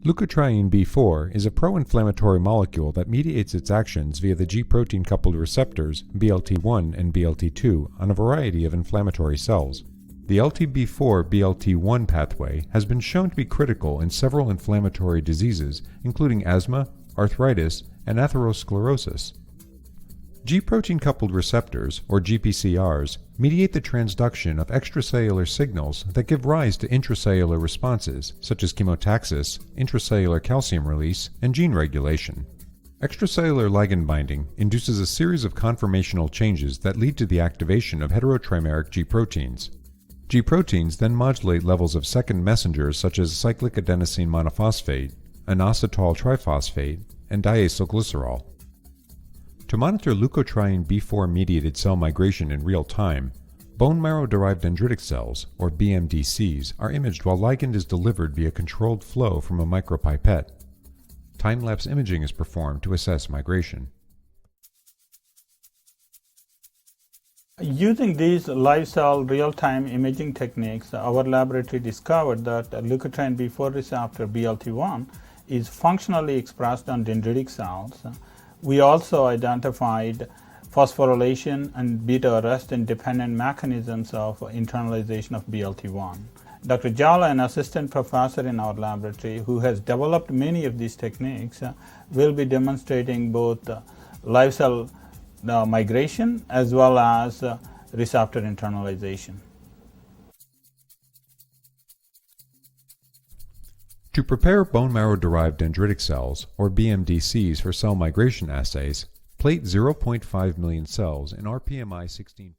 Leukotriene B4 is a pro-inflammatory molecule that mediates its actions via the G-protein-coupled receptors BLT1 and BLT2 on a variety of inflammatory cells. The LTB4-BLT1 pathway has been shown to be critical in several inflammatory diseases, including asthma, arthritis, and atherosclerosis. G-protein-coupled receptors, or GPCRs, mediate the transduction of extracellular signals that give rise to intracellular responses, such as chemotaxis, intracellular calcium release, and gene regulation. Extracellular ligand binding induces a series of conformational changes that lead to the activation of heterotrimeric G-proteins. G-proteins then modulate levels of second messengers such as cyclic adenosine monophosphate, inositol triphosphate, and diacylglycerol. To monitor leukotriene B4-mediated cell migration in real time, bone marrow-derived dendritic cells, or BMDCs, are imaged while ligand is delivered via controlled flow from a micropipette. Time-lapse imaging is performed to assess migration. Using these live cell real-time imaging techniques, our laboratory discovered that leukotriene B4 receptor BLT1 is functionally expressed on dendritic cells. We also identified phosphorylation and beta-arrestin dependent mechanisms of internalization of BLT1. Dr. Jala, an assistant professor in our laboratory who has developed many of these techniques, will be demonstrating both live cell migration as well as receptor internalization. To prepare bone marrow-derived dendritic cells, or BMDCs, for cell migration assays, plate 0.5 million cells in RPMI 16.